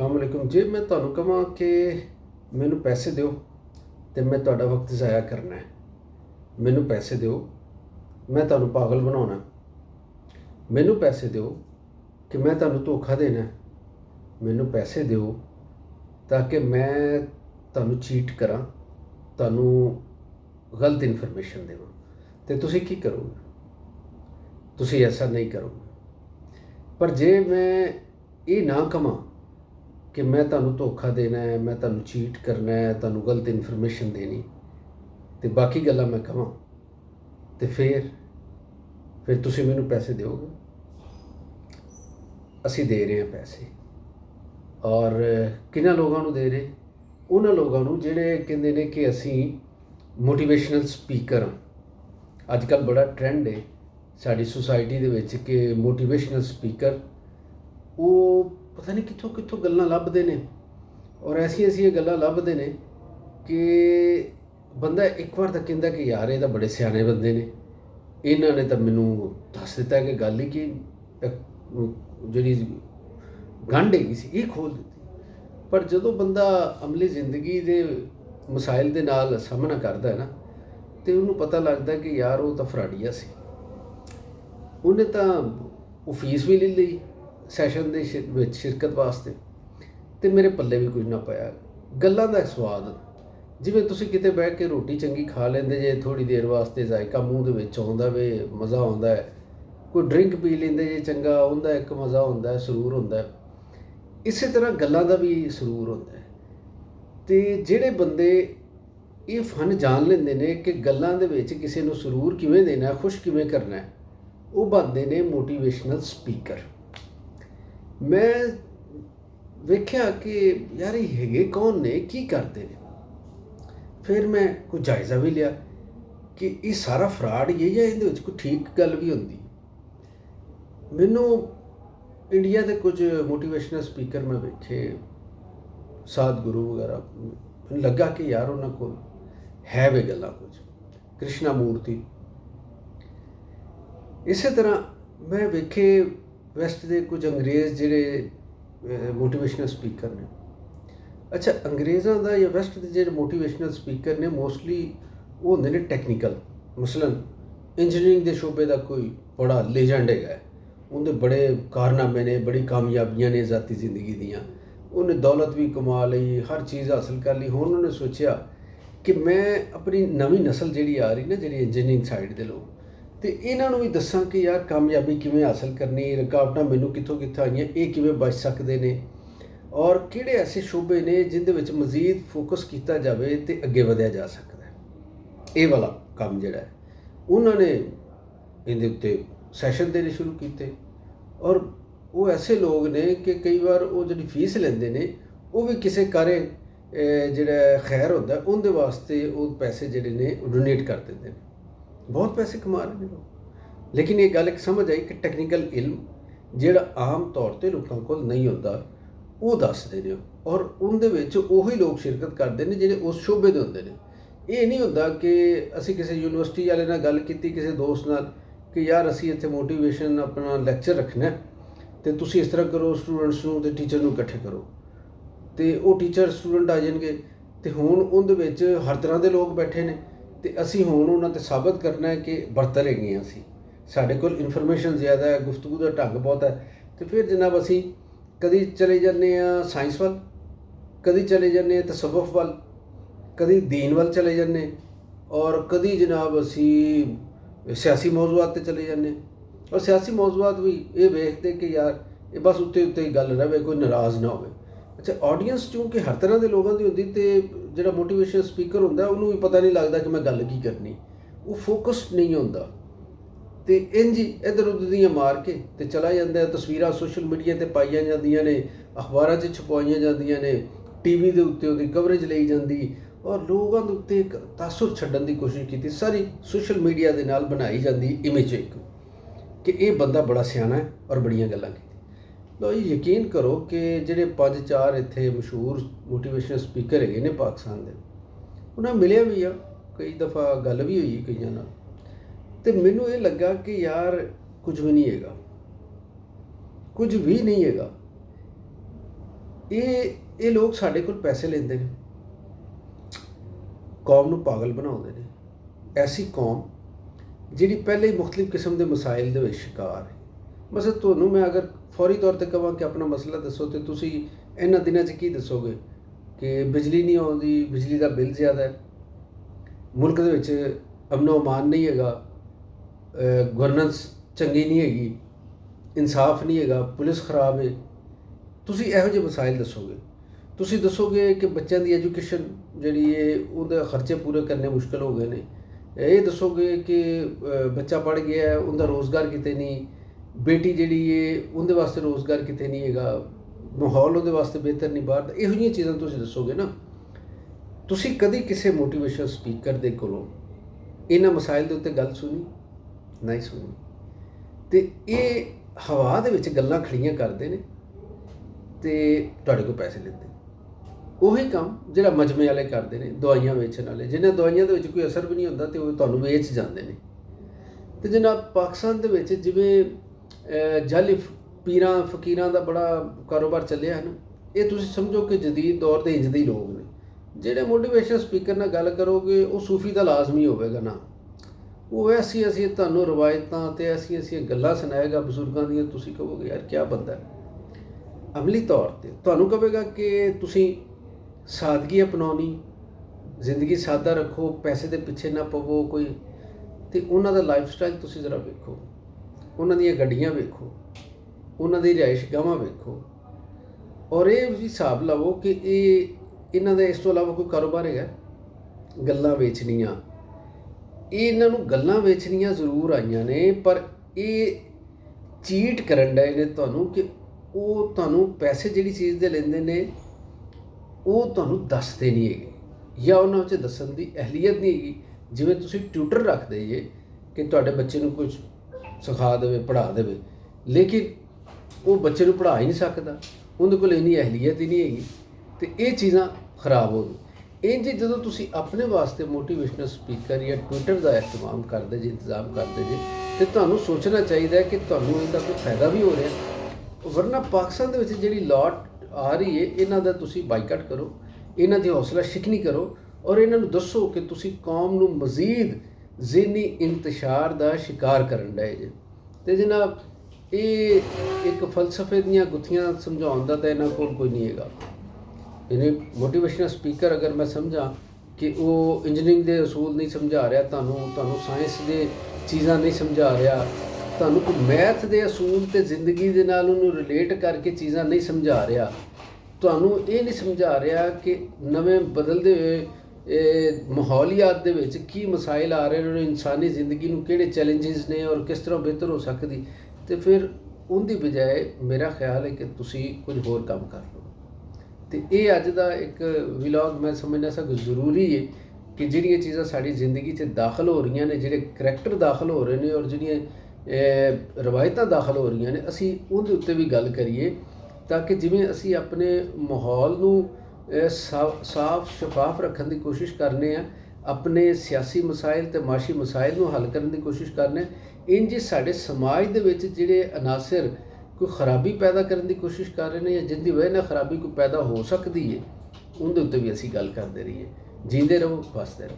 अस्सलामुअलैकुम जी। मैं ਤੁਹਾਨੂੰ ਕਹਾਂ ਕਿ ਮੈਨੂੰ ਪੈਸੇ ਦਿਓ ਤੇ ਮੈਂ ਤੁਹਾਡਾ ਵਕਤ ਜ਼ਾਇਆ ਕਰਨਾ ਹੈ। ਮੈਨੂੰ ਪੈਸੇ ਦਿਓ, ਮੈਂ ਤੁਹਾਨੂੰ ਪਾਗਲ ਬਣਾਉਣਾ। ਮੈਨੂੰ ਪੈਸੇ ਦਿਓ ਕਿ ਮੈਂ ਤੁਹਾਨੂੰ ਧੋਖਾ ਦੇਣਾ। ਮੈਨੂੰ ਪੈਸੇ ਦਿਓ ਤਾਂ ਕਿ ਮੈਂ ਤੁਹਾਨੂੰ ਚੀਟ ਕਰਾਂ, ਤੁਹਾਨੂੰ ਗਲਤ ਇਨਫੋਰਮੇਸ਼ਨ ਦੇਵਾਂ। ਤੇ ਤੁਸੀਂ ਕੀ ਕਰੋਗੇ? ਤੁਸੀਂ ਐਸਾ ਨਹੀਂ ਕਰੋਗੇ। ਪਰ ਜੇ ਮੈਂ ਇਹ ਨਾ ਕਹਾਂ कि मैं तुहानूं धोखा देना है, मैं तुहानूं चीट करना है, तुहानूं गलत इनफॉर्मेशन देनी, तो बाकी गल्लां मैं कहां तो फिर तुसीं मैनूं पैसे दिओगे? असीं दे रहे हैं पैसे, और किन्हां लोगां नूं दे रहे? उन्हां लोगां नूं जिहड़े कहंदे ने कि असीं मोटिवेशनल स्पीकर हां। अजकल बड़ा ट्रेंड है साडी सोसाइटी दे विच कि मोटिवेशनल स्पीकर वो पता नहीं कित्थों कित्थों गल्लां लभदे ने, और ऐसियां गल्लां लभदे ने कि बंदा एक बार तो कहंदा कि यार ये तो बड़े सियाने बंदे ने, इन्हां ने तो मैनूं दस दित्ता कि गल ही कि जिहड़ी गंढ हैगी सी ये खोल दित्ती। पर जदों बंदा अमली जिंदगी दे मसाइल दे नाल सामना करदा है ना, तो उन्होंने पता लगता कि यार वो तो फराडिया सी। उन्हें तो वो फीस भी ले ली सैशन ਦੇ ਵਿੱਚ ਸ਼ਿਰਕਤ ਵਾਸਤੇ, ਤੇ ਮੇਰੇ ਪੱਲੇ ਵੀ ਕੁਝ ਨਾ ਪਿਆ। ਗੱਲਾਂ ਦਾ ਸਵਾਦ, ਜਿਵੇਂ ਤੁਸੀਂ ਕਿਤੇ ਬਹਿ ਕੇ ਰੋਟੀ ਚੰਗੀ ਖਾ ਲੈਂਦੇ ਜੇ, ਥੋੜ੍ਹੀ ਦੇਰ ਵਾਸਤੇ ਜ਼ਾਇਕਾ ਮੂੰਹ ਦੇ ਵਿੱਚ ਆਉਂਦਾ ਵੇ, ਮਜ਼ਾ ਆਉਂਦਾ ਹੈ। ਕੋਈ ਡਰਿੰਕ ਪੀ ਲੈਂਦੇ ਜੇ, ਚੰਗਾ ਹੁੰਦਾ, ਇੱਕ ਮਜ਼ਾ ਹੁੰਦਾ, ਸਰੂਰ ਹੁੰਦਾ। ਇਸੇ ਤਰ੍ਹਾਂ ਗੱਲਾਂ ਦਾ ਵੀ ਸਰੂਰ ਹੁੰਦਾ ਹੈ। ਤੇ ਜਿਹੜੇ ਬੰਦੇ ਇਹ ਫਨ ਜਾਣ ਲੈਂਦੇ ਨੇ ਕਿ ਗੱਲਾਂ ਦੇ ਵਿੱਚ ਕਿਸੇ ਨੂੰ ਸਰੂਰ ਕਿਵੇਂ ਦੇਣਾ, ਖੁਸ਼ ਕਿਵੇਂ ਕਰਨਾ, ਉਹ ਬਣਦੇ ਨੇ ਮੋਟੀਵੇਸ਼ਨਲ ਸਪੀਕਰ। मैं वेख्या कि यार ये हैगे कौन ने, की करते ने। फिर मैं कोई जायज़ा भी लिया कि ये सारा फ्रॉड ही है या इहदे विच कोई ठीक गल भी होंदी। मैनू इंडिया के कुछ मोटिवेशनल स्पीकर मैं वेखे, सतगुरु वगैरह, मैनूं लगा कि यार उन्हां कोल है वे गल्लां कुछ। कृष्णा मूर्ति इसे तरह मैं वेखे वैस्ट के कुछ अंग्रेज़ जिहड़े मोटिवेशनल स्पीकर ने। अच्छा, अंग्रेज़ों का या वैस्ट के जिहड़े मोटिवेशनल स्पीकर ने मोस्टली वो होंदे ने टैक्नीकल। मसलन इंजीनियरिंग के शोबे का कोई बड़ा लेजेंड है, उनके बड़े कारनामे ने, बड़ी कामयाबियां ने ज़ाती जिंदगी दियाँ, उन्हें दौलत भी कमा ली, हर चीज़ हासिल कर ली। हुण उन्होंने सोचा कि मैं अपनी नवीं नस्ल जिहड़ी आ रही ना, जिहड़ी इंजीनियरिंग साइड के लोग, तो इन्हों भी दसा कि यार कामयाबी किवें हासिल करनी, रुकावटां मैनूं कित्थों कित्थों आईयां, ये किवें बच सकते हैं, और किहड़े ऐसे शोबे ने जिहदे विच मजीद फोकस किया जाए तो अगे वधिया जा सकता है। ये वाला काम जिहड़ा है उन्होंने इहदे उत्ते सैशन देने शुरू किए। और वो ऐसे लोग ने कि कई बार वो जिहड़ी फीस लैंदे ने वो भी किसी कार्य जिहड़ा खैर होंदा उहदे वास्ते वो पैसे जिहड़े ने डोनेट कर देंदे ने। बहुत पैसे कमा रहे हैं लोग। लेकिन ये गल एक समझ आई कि टैक्नीकल इल्म जिहड़ा आम तौर पर लोगों को नहीं होता वो दसदे ने, और उनदे विच उही लोग शिरकत करते हैं जिहड़े उस शोबे दे होंदे ने। ये नहीं होंदा कि असीं किसी यूनिवर्सिटी वाले नाल गल कीती, किसी दोस्त नाल कि यार असीं इत्थे मोटिवेशन अपना लैक्चर रखना ते तुसीं इस तरह करो, स्टूडेंट्स नूं ते टीचर नूं इकट्ठे करो, ते वो टीचर स्टूडेंट आ जाएंगे। तो हुण उहदे विच हर तरह के लोग बैठे ने, तो असीं हुण उन्हां ते साबित करना है कि बरतर हैगे असीं, साडे कोल इनफॉर्मेशन ज़्यादा है, गुफ्तगू का ढंग बहुत है। तो फिर जनाब असीं कदी चले जाने साइंस वाल, कदी चले जाने तसव्वुफ वाल, कदी दीन वाल चले जाने, और कदी जनाब असीं सियासी मौजूआत ते चले जाने। और सियासी मौजूआत भी ये वेखते कि यार ये बस उत्ते उत्ते ही गल रहे, कोई नाराज़ ना हो। अच्छा, ऑडियंस चूँकि हर तरह के लोगों की होंदी, तो जिहड़ा मोटिवेशनल स्पीकर होंदा उन्होंने भी पता नहीं लगता कि मैं गल की करनी, वो फोकस्ड नहीं होंदा। तो इंज इधर उधर दियां मार के तो चला जाता है। तस्वीरां सोशल मीडिया पर पाईयां जांदियां ने, अखबारां 'च छपवाईयां जांदियां ने, टीवी के उत्ते उहदी कवरेज लई जांदी, और लोगों के उत्ते एक तासुर छड्डण की कोशिश की सारी सोशल मीडिया के नाल बनाई जाती इमेज एक कि ये बंदा बड़ा सियाना है और बड़ियां गल्लां की। लो जी, यकीन करो कि जिहड़े 5-4 इत्थे मशहूर मोटिवेशनल स्पीकर है ने पाकिस्तान के, उन्हें मिलिया भी आ, कई दफ़ा गल भी हुई कईयां नाल, ते मैनूं ये लगा कि यार कुछ भी नहीं हैगा, कुछ भी नहीं हैगा। ਇਹ ਲੋਕ ਸਾਡੇ ਕੋਲ ਪੈਸੇ ਲੈਂਦੇ ਨੇ, ਕੌਮ ਨੂੰ ਪਾਗਲ ਬਣਾਉਂਦੇ ਨੇ। ਐਸੀ ਕੌਮ ਜਿਹੜੀ ਪਹਿਲੇ ਹੀ ਮੁਖਤਲਿਫ ਕਿਸਮ ਦੇ ਮਸਾਇਲ ਦੇ ਵਿੱਚ ਸ਼ਿਕਾਰ ਹੈ। ਮਸਲ ਤੁਹਾਨੂੰ ਮੈਂ ਅਗਰ ਫੌਰੀ ਤੌਰ 'ਤੇ ਕਹਾਂ ਕਿ ਆਪਣਾ ਮਸਲਾ ਦੱਸੋ, ਤਾਂ ਤੁਸੀਂ ਇਹਨਾਂ ਦਿਨਾਂ 'ਚ ਕੀ ਦੱਸੋਗੇ ਕਿ ਬਿਜਲੀ ਨਹੀਂ ਆਉਂਦੀ, ਬਿਜਲੀ ਦਾ ਬਿੱਲ ਜ਼ਿਆਦਾ ਹੈ, ਮੁਲਕ ਦੇ ਵਿੱਚ ਅਮਨ ਅਮਾਨ ਨਹੀਂ ਹੈਗਾ, ਗਵਰਨੈਂਸ ਚੰਗੀ ਨਹੀਂ ਹੈਗੀ, ਇਨਸਾਫ ਨਹੀਂ ਹੈਗਾ, ਪੁਲਿਸ ਖਰਾਬ ਹੈ। ਤੁਸੀਂ ਇਹੋ ਜਿਹੇ ਮਸਾਇਲ ਦੱਸੋਗੇ। ਤੁਸੀਂ ਦੱਸੋਗੇ ਕਿ ਬੱਚਿਆਂ ਦੀ ਐਜੂਕੇਸ਼ਨ ਜਿਹੜੀ ਹੈ ਉਹਦੇ ਖਰਚੇ ਪੂਰੇ ਕਰਨੇ ਮੁਸ਼ਕਿਲ ਹੋ ਗਏ ਨੇ। ਇਹ ਦੱਸੋਗੇ ਕਿ ਬੱਚਾ ਪੜ੍ਹ ਗਿਆ ਹੈ, ਉਹਦਾ ਰੋਜ਼ਗਾਰ ਕਿਤੇ ਨਹੀਂ, ਬੇਟੀ ਜਿਹੜੀ ਹੈ ਉਹਦੇ ਵਾਸਤੇ ਰੋਜ਼ਗਾਰ ਕਿਤੇ ਨਹੀਂ ਹੈਗਾ, ਮਾਹੌਲ ਉਹਦੇ ਵਾਸਤੇ ਬਿਹਤਰ ਨਹੀਂ ਬਾਹਰ ਦਾ। ਇਹੋ ਜਿਹੀਆਂ ਚੀਜ਼ਾਂ ਤੁਸੀਂ ਦੱਸੋਗੇ ਨਾ। ਤੁਸੀਂ ਕਦੀ ਕਿਸੇ ਮੋਟੀਵੇਸ਼ਨਲ ਸਪੀਕਰ ਦੇ ਕੋਲੋਂ ਇਹਨਾਂ ਮਸਾਇਲ ਦੇ ਉੱਤੇ ਗੱਲ ਸੁਣੀ? ਨਹੀਂ ਸੁਣੀ। ਅਤੇ ਇਹ ਹਵਾ ਦੇ ਵਿੱਚ ਗੱਲਾਂ ਖੜੀਆਂ ਕਰਦੇ ਨੇ ਅਤੇ ਤੁਹਾਡੇ ਕੋਲ ਪੈਸੇ ਲੈਂਦੇ। ਉਹੀ ਕੰਮ ਜਿਹੜਾ ਮਜਮੇ ਵਾਲੇ ਕਰਦੇ ਨੇ, ਦਵਾਈਆਂ ਵੇਚਣ ਵਾਲੇ, ਜਿਹਨਾਂ ਦਵਾਈਆਂ ਦੇ ਵਿੱਚ ਕੋਈ ਅਸਰ ਵੀ ਨਹੀਂ ਹੁੰਦਾ ਅਤੇ ਉਹ ਤੁਹਾਨੂੰ ਵੇਚ ਜਾਂਦੇ ਨੇ। ਅਤੇ ਜਨਾਬ ਪਾਕਿਸਤਾਨ ਦੇ ਵਿੱਚ ਜਿਵੇਂ ਜਾਲੀ ਪੀਰਾਂ ਫਕੀਰਾਂ ਦਾ ਬੜਾ ਕਾਰੋਬਾਰ ਚੱਲਿਆ ਹੈ ਨਾ, ਇਹ ਤੁਸੀਂ ਸਮਝੋ ਕਿ ਜਦੀਦ ਦੌਰ ਦੇ ਇੰਜ ਦੇ ਲੋਕ ਨੇ। ਜਿਹੜੇ ਮੋਟੀਵੇਸ਼ਨਲ ਸਪੀਕਰ ਨਾਲ ਗੱਲ ਕਰੋਗੇ ਉਹ ਸੂਫੀ ਦਾ ਲਾਜ਼ਮੀ ਹੋਵੇਗਾ ਨਾ, ਉਹ ਐਸੀ ਤੁਹਾਨੂੰ ਰਵਾਇਤਾਂ ਅਤੇ ਐਸੀਆਂ ਗੱਲਾਂ ਸੁਣਾਏਗਾ ਬਜ਼ੁਰਗਾਂ ਦੀਆਂ, ਤੁਸੀਂ ਕਹੋਗੇ ਯਾਰ ਕਿਆ ਬੰਦਾ ਹੈ। ਅਮਲੀ ਤੌਰ 'ਤੇ ਤੁਹਾਨੂੰ ਕਹੇਗਾ ਕਿ ਤੁਸੀਂ ਸਾਦਗੀ ਅਪਣਾਉਣੀ, ਜ਼ਿੰਦਗੀ ਸਾਦਾ ਰੱਖੋ, ਪੈਸੇ ਦੇ ਪਿੱਛੇ ਨਾ ਪਵੋ ਕੋਈ। ਅਤੇ ਉਹਨਾਂ ਦਾ ਲਾਈਫ ਸਟਾਈਲ ਤੁਸੀਂ ਜ਼ਰਾ ਵੇਖੋ, ਉਹਨਾਂ ਦੀਆਂ ਗੱਡੀਆਂ ਵੇਖੋ, ਉਹਨਾਂ ਦੀ ਰਿਹਾਇਸ਼ਗਾਹਾਂ ਵੇਖੋ, ਔਰ ਇਹ ਵੀ ਹਿਸਾਬ ਲਵੋ ਕਿ ਇਹਨਾਂ ਦਾ ਇਸ ਤੋਂ ਇਲਾਵਾ ਕੋਈ ਕਾਰੋਬਾਰ ਹੈਗਾ। ਗੱਲਾਂ ਵੇਚਣੀਆਂ, ਇਹਨਾਂ ਨੂੰ ਗੱਲਾਂ ਵੇਚਣੀਆਂ ਜ਼ਰੂਰ ਆਈਆਂ ਨੇ, ਪਰ ਇਹ ਚੀਟ ਕਰਨ ਡਏ ਨੇ ਤੁਹਾਨੂੰ ਕਿ ਉਹ ਤੁਹਾਨੂੰ ਪੈਸੇ ਜਿਹੜੀ ਚੀਜ਼ ਦੇ ਲੈਂਦੇ ਨੇ ਉਹ ਤੁਹਾਨੂੰ ਦੱਸਦੇ ਨਹੀਂ ਹੈਗੇ, ਜਾਂ ਉਹਨਾਂ ਵਿੱਚ ਦੱਸਣ ਦੀ ਅਹਿਲੀਅਤ ਨਹੀਂ ਹੈਗੀ। ਜਿਵੇਂ ਤੁਸੀਂ ਟਿਊਟਰ ਰੱਖਦੇ ਜੇ ਕਿ ਤੁਹਾਡੇ ਬੱਚੇ ਨੂੰ ਕੁਝ ਸਿਖਾ ਦੇਵੇ, ਪੜ੍ਹਾ ਦੇਵੇ, ਲੇਕਿਨ ਉਹ ਬੱਚੇ ਨੂੰ ਪੜ੍ਹਾ ਹੀ ਨਹੀਂ ਸਕਦਾ, ਉਹਦੇ ਕੋਲ ਇੰਨੀ ਅਹਿਲੀਅਤ ਹੀ ਨਹੀਂ ਹੈਗੀ, ਅਤੇ ਇਹ ਚੀਜ਼ਾਂ ਖਰਾਬ ਹੋ ਗਈ। ਇੰਝ ਜਦੋਂ ਤੁਸੀਂ ਆਪਣੇ ਵਾਸਤੇ ਮੋਟੀਵੇਸ਼ਨਲ ਸਪੀਕਰ ਜਾਂ ਟਵਿੱਟਰ ਦਾ ਇੰਤਜ਼ਾਮ ਕਰਦੇ ਜੇ ਅਤੇ ਤੁਹਾਨੂੰ ਸੋਚਣਾ ਚਾਹੀਦਾ ਕਿ ਤੁਹਾਨੂੰ ਇਹਦਾ ਕੋਈ ਫਾਇਦਾ ਵੀ ਹੋ ਰਿਹਾ। ਵਰਨਾ ਪਾਕਿਸਤਾਨ ਦੇ ਵਿੱਚ ਜਿਹੜੀ ਲਾਟ ਆ ਰਹੀ ਹੈ, ਇਹਨਾਂ ਦਾ ਤੁਸੀਂ ਬਾਈਕਾਟ ਕਰੋ, ਇਹਨਾਂ ਦੀ ਹੌਸਲਾ ਸ਼ਿਕਨੀ ਕਰੋ, ਔਰ ਇਹਨਾਂ ਨੂੰ ਦੱਸੋ ਕਿ ਤੁਸੀਂ ਕੌਮ ਨੂੰ ਮਜ਼ੀਦ ਜ਼ਿਹਨੀ ਇੰਤਸ਼ਾਰ ਦਾ ਸ਼ਿਕਾਰ ਕਰਨ ਡਏ ਜੇ। ਅਤੇ ਜਨਾਬ ਇਹ ਇੱਕ ਫਲਸਫੇ ਦੀਆਂ ਗੁੱਥੀਆਂ ਸਮਝਾਉਣ ਦਾ ਤਾਂ ਇਹਨਾਂ ਕੋਲ ਕੋਈ ਨਹੀਂ ਹੈਗਾ। ਯਾਨੀ ਮੋਟੀਵੇਸ਼ਨਲ ਸਪੀਕਰ ਅਗਰ ਮੈਂ ਸਮਝਾਂ ਕਿ ਉਹ ਇੰਜੀਨੀਅਰਿੰਗ ਦੇ ਅਸੂਲ ਨਹੀਂ ਸਮਝਾ ਰਿਹਾ, ਤੁਹਾਨੂੰ ਸਾਇੰਸ ਦੇ ਚੀਜ਼ਾਂ ਨਹੀਂ ਸਮਝਾ ਰਿਹਾ, ਤੁਹਾਨੂੰ ਕੋਈ ਮੈਥ ਦੇ ਅਸੂਲ ਅਤੇ ਜ਼ਿੰਦਗੀ ਦੇ ਨਾਲ ਉਹਨੂੰ ਰਿਲੇਟ ਕਰਕੇ ਚੀਜ਼ਾਂ ਨਹੀਂ ਸਮਝਾ ਰਿਹਾ, ਤੁਹਾਨੂੰ ਇਹ ਨਹੀਂ ਸਮਝਾ ਰਿਹਾ ਕਿ ਨਵੇਂ ਬਦਲਦੇ ਹੋਏ ਮਾਹੌਲੀਆਤ ਦੇ ਵਿੱਚ ਕੀ ਮਸਾਇਲ ਆ ਰਹੇ ਨੇ, ਇਨਸਾਨੀ ਜ਼ਿੰਦਗੀ ਨੂੰ ਕਿਹੜੇ ਚੈਲੰਜਿਸ ਨੇ ਔਰ ਕਿਸ ਤਰ੍ਹਾਂ ਬਿਹਤਰ ਹੋ ਸਕਦੀ, ਅਤੇ ਫਿਰ ਉਹਦੀ ਬਜਾਏ ਮੇਰਾ ਖਿਆਲ ਹੈ ਕਿ ਤੁਸੀਂ ਕੁਝ ਹੋਰ ਕੰਮ ਕਰ ਲਓ। ਅਤੇ ਇਹ ਅੱਜ ਦਾ ਇੱਕ ਵਲੌਗ ਮੈਂ ਸਮਝਣਾ ਸਭ ਜ਼ਰੂਰੀ ਹੈ ਕਿ ਜਿਹੜੀਆਂ ਚੀਜ਼ਾਂ ਸਾਡੀ ਜ਼ਿੰਦਗੀ 'ਚ ਦਾਖਲ ਹੋ ਰਹੀਆਂ ਨੇ, ਜਿਹੜੇ ਕਰੈਕਟਰ ਦਾਖਲ ਹੋ ਰਹੇ ਨੇ ਔਰ ਜਿਹੜੀਆਂ ਰਵਾਇਤਾਂ ਦਾਖਲ ਹੋ ਰਹੀਆਂ ਨੇ, ਅਸੀਂ ਉਹਦੇ ਉੱਤੇ ਵੀ ਗੱਲ ਕਰੀਏ, ਤਾਂ ਕਿ ਜਿਵੇਂ ਅਸੀਂ ਆਪਣੇ ਮਾਹੌਲ ਨੂੰ ਸਾਫ਼ ਸ਼ਫਾਫ ਰੱਖਣ ਦੀ ਕੋਸ਼ਿਸ਼ ਕਰਨੇ ਆ, ਆਪਣੇ ਸਿਆਸੀ ਮਸਾਇਲ ਅਤੇ ਮਾਸ਼ੀ ਮਸਾਇਲ ਨੂੰ ਹੱਲ ਕਰਨ ਦੀ ਕੋਸ਼ਿਸ਼ ਕਰਨੇ, ਇੰਝ ਸਾਡੇ ਸਮਾਜ ਦੇ ਵਿੱਚ ਜਿਹੜੇ ਅਨਾਸਰ ਕੋਈ ਖਰਾਬੀ ਪੈਦਾ ਕਰਨ ਦੀ ਕੋਸ਼ਿਸ਼ ਕਰ ਰਹੇ ਨੇ ਜਾਂ ਜਿਸ ਦੀ ਵਜ੍ਹਾ ਨਾਲ ਖਰਾਬੀ ਕੋਈ ਪੈਦਾ ਹੋ ਸਕਦੀ ਹੈ, ਉਹਦੇ ਉੱਤੇ ਵੀ ਅਸੀਂ ਗੱਲ ਕਰਦੇ ਰਹੀਏ। ਜੀਂਦੇ ਰਹੋ, ਵਸਦੇ ਰਹੋ।